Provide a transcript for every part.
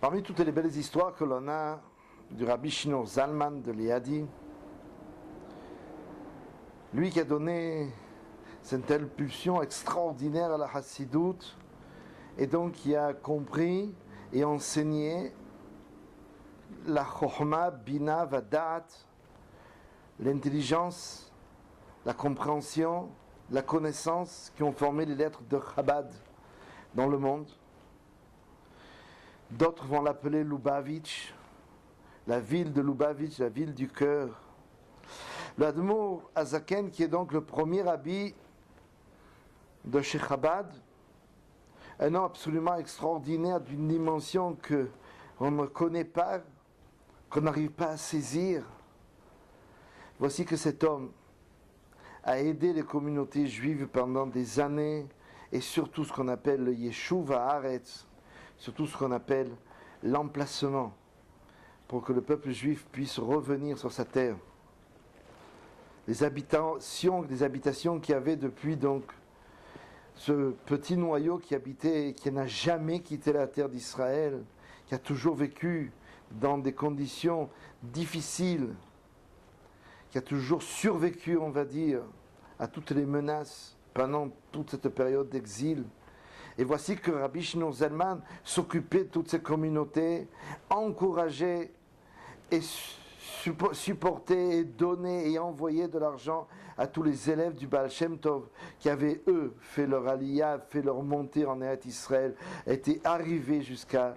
Parmi toutes les belles histoires que l'on a du Rabbi Shneur Zalman de Liadi, lui qui a donné cette impulsion extraordinaire à la Hassidout, et donc qui a compris et enseigné la Chokhma, Bina, Vadat, l'intelligence, la compréhension, la connaissance qui ont formé les lettres de Chabad dans le monde. D'autres vont l'appeler Lubavitch, la ville de Lubavitch, la ville du cœur. L'Admour Azaken, qui est donc le premier rabbi de chez Chabad, un homme absolument extraordinaire, d'une dimension que on ne connaît pas, qu'on n'arrive pas à saisir. Voici que cet homme a aidé les communautés juives pendant des années, et surtout ce qu'on appelle le Yeshuv Haaretz, surtout ce qu'on appelle l'emplacement, pour que le peuple juif puisse revenir sur sa terre. Les habitations qu'il y avait depuis donc ce petit noyau qui habitait et qui n'a jamais quitté la terre d'Israël, qui a toujours vécu dans des conditions difficiles, qui a toujours survécu, on va dire, à toutes les menaces pendant toute cette période d'exil. Et voici que Rabbi Shneur Zalman s'occupait de toutes ces communautés, encourageait et supportait et donnait et envoyait de l'argent à tous les élèves du Baal Shem Tov qui avaient, eux, fait leur aliyah, fait leur montée en Eretz Israël, étaient arrivés jusqu'à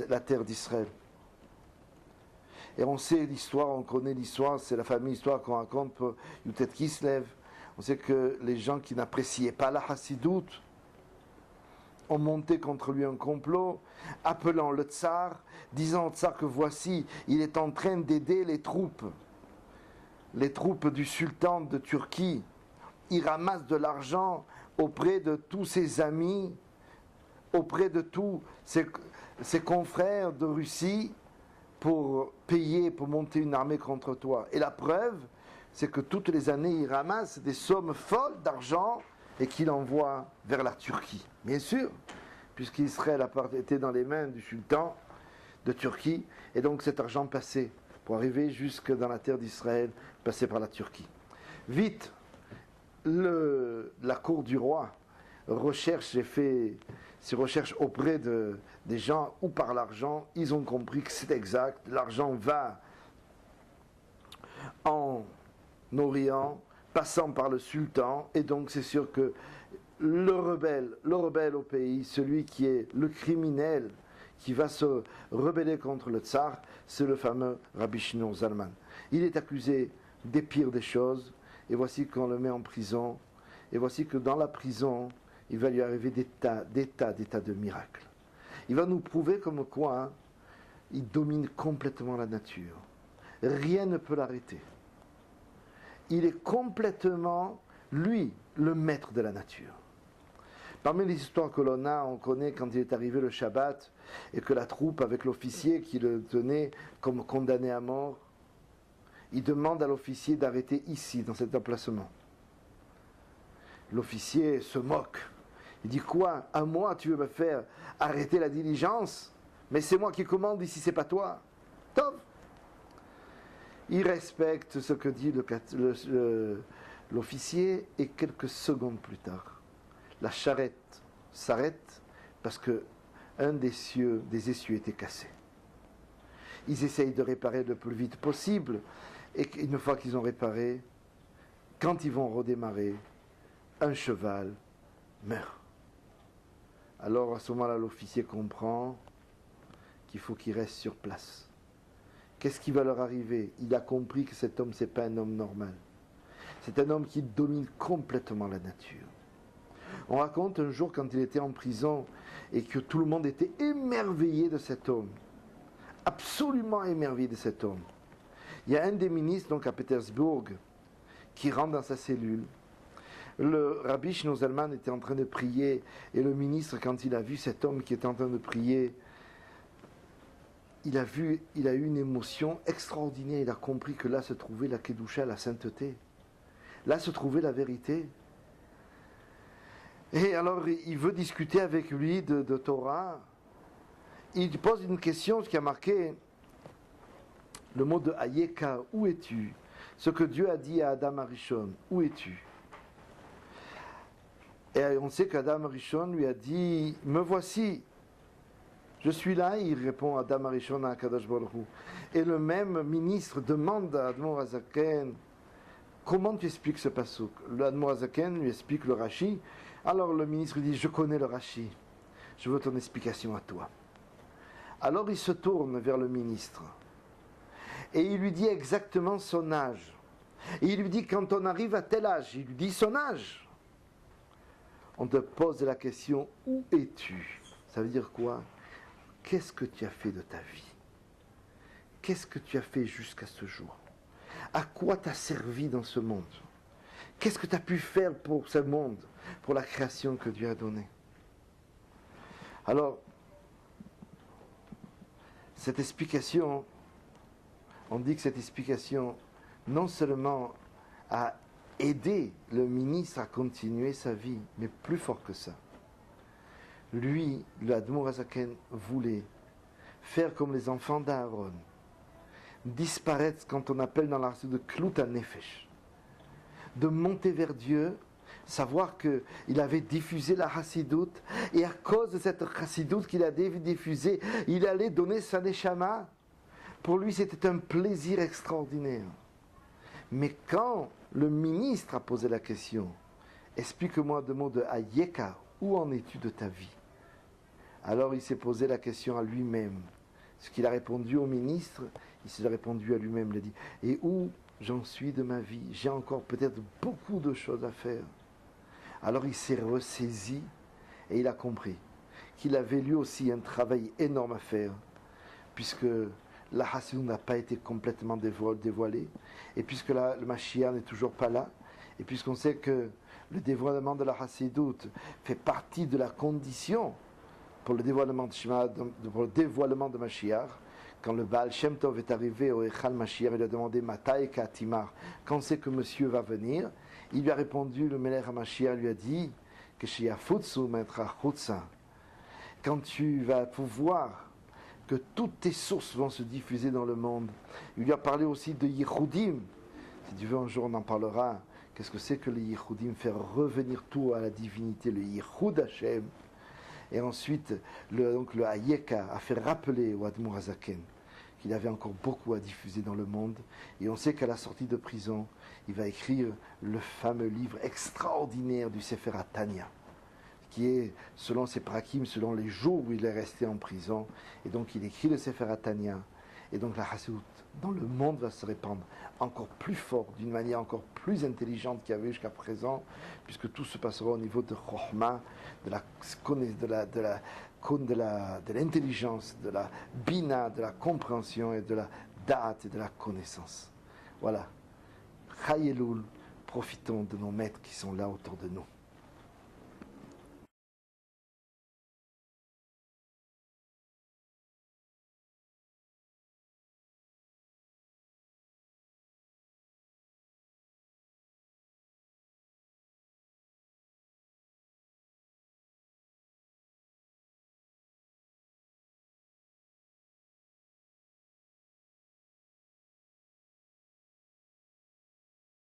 la terre d'Israël. Et on sait l'histoire, on connaît l'histoire, c'est la fameuse histoire qu'on raconte pour Yutet Kislev. On sait que les gens qui n'appréciaient pas la Hassidout ont monté contre lui un complot, appelant le tsar, disant au tsar que voici, il est en train d'aider les troupes du sultan de Turquie. Il ramasse de l'argent auprès de tous ses amis, auprès de tous ses confrères de Russie, pour payer, pour monter une armée contre toi. Et la preuve, c'est que toutes les années, il ramasse des sommes folles d'argent et qu'il envoie vers la Turquie. Bien sûr, puisqu'Israël était dans les mains du sultan de Turquie, et donc cet argent passait pour arriver jusque dans la terre d'Israël, passait par la Turquie. Vite, la cour du roi fait ses recherches auprès des gens ou par l'argent. Ils ont compris que c'est exact, l'argent va en Orient, passant par le sultan, et donc c'est sûr que le rebelle au pays, celui qui est le criminel, qui va se rebeller contre le tsar, c'est le fameux Rabbi Shneur Zalman. Il est accusé des pires des choses, et voici qu'on le met en prison, et voici que dans la prison, il va lui arriver des tas de miracles. Il va nous prouver comme quoi il domine complètement la nature. Rien ne peut l'arrêter. Il est complètement, lui, le maître de la nature. Parmi les histoires que l'on a, on connaît quand il est arrivé le Shabbat et que la troupe, avec l'officier qui le tenait comme condamné à mort, il demande à l'officier d'arrêter ici, dans cet emplacement. L'officier se moque. Il dit quoi? À moi, tu veux me faire arrêter la diligence? Mais c'est moi qui commande ici, c'est pas toi. Tov. Il respecte ce que dit l'officier, et quelques secondes plus tard, la charrette s'arrête parce que un des essieux était cassé. Ils essayent de réparer le plus vite possible, et une fois qu'ils ont réparé, quand ils vont redémarrer, un cheval meurt. Alors à ce moment-là, l'officier comprend qu'il faut qu'il reste sur place. Qu'est-ce qui va leur arriver? Il a compris que cet homme, c'est pas un homme normal. C'est un homme qui domine complètement la nature. On raconte un jour quand il était en prison et que tout le monde était émerveillé de cet homme. Absolument émerveillé de cet homme. Il y a un des ministres, donc à Pétersbourg, qui rentre dans sa cellule. Le Rabbi Shneur Zalman était en train de prier, et le ministre, quand il a vu cet homme qui était en train de prier, il a eu une émotion extraordinaire. Il a compris que là se trouvait la Kedusha, la sainteté. Là se trouvait la vérité. Et alors il veut discuter avec lui de Torah. il pose une question qui a marqué le mot de Hayeka, où es-tu? Ce que Dieu a dit à Adam Arishon, où es-tu? Et on sait qu'Adam Arishon lui a dit, me voici, je suis là. Il répond à Adam Arishon à Kadosh Baruch Hu. Et le même ministre demande à Admor Hazaken, comment tu expliques ce pasuk? L'Admor Hazaken lui explique le Rashi. Alors le ministre dit, je connais le Rashi, je veux ton explication à toi. Alors il se tourne vers le ministre et il lui dit exactement son âge. Et il lui dit, quand on arrive à tel âge, il lui dit son âge. On te pose la question, où es-tu? Ça veut dire quoi? Qu'est-ce que tu as fait de ta vie? Qu'est-ce que tu as fait jusqu'à ce jour? À quoi tu as servi dans ce monde? Qu'est-ce que tu as pu faire pour ce monde, pour la création que Dieu a donnée? Alors, cette explication, on dit que cette explication, non seulement a aidé le ministre à continuer sa vie, mais plus fort que ça. Lui, l'Admor Hazaken, voulait faire comme les enfants d'Aaron, disparaître quand on appelle dans l'art de Klut HaNefesh, de monter vers Dieu, savoir qu'il avait diffusé la Chassidoute, et à cause de cette Chassidoute qu'il a diffusée, il allait donner sa Neshama. Pour lui, c'était un plaisir extraordinaire. Mais quand le ministre a posé la question, explique-moi deux mots de Hayeka, où en es-tu de ta vie? Alors il s'est posé la question à lui-même. Ce qu'il a répondu au ministre, il s'est répondu à lui-même. Il a dit, et où j'en suis de ma vie? J'ai encore peut-être beaucoup de choses à faire. Alors il s'est ressaisi et il a compris qu'il avait lui aussi un travail énorme à faire, puisque la Chassidut n'a pas été complètement dévoilée, et puisque le Mashiach n'est toujours pas là, et puisqu'on sait que le dévoilement de la Chassidut fait partie de la condition pour le dévoilement de Mashiach. Quand le Baal Shem Tov est arrivé au Echal Mashiach, il a demandé Matai Katimar, quand c'est que monsieur va venir? Il lui a répondu, le Melech HaMashiach lui a dit que quand tu vas pouvoir que toutes tes sources vont se diffuser dans le monde. Il lui a parlé aussi de Yichudim. Si tu veux, un jour on en parlera. Qu'est-ce que c'est que le Yichudim? Faire revenir tout à la divinité, le Yichud Hashem. Et ensuite, le Hayeka a fait rappeler au Admor Hazaken qu'il avait encore beaucoup à diffuser dans le monde. Et on sait qu'à la sortie de prison, il va écrire le fameux livre extraordinaire du Sefer HaTanya, qui est, selon ses prakim, selon les jours où il est resté en prison. Et donc il écrit le Sefer HaTanya. Et donc la Chassidut dans le monde va se répandre encore plus fort, d'une manière encore plus intelligente qu'il y avait jusqu'à présent, puisque tout se passera au niveau de Chokhmah, de l'intelligence, de la bina, de la compréhension et de la da'at et de la connaissance. Voilà. Chai Elul, profitons de nos maîtres qui sont là autour de nous.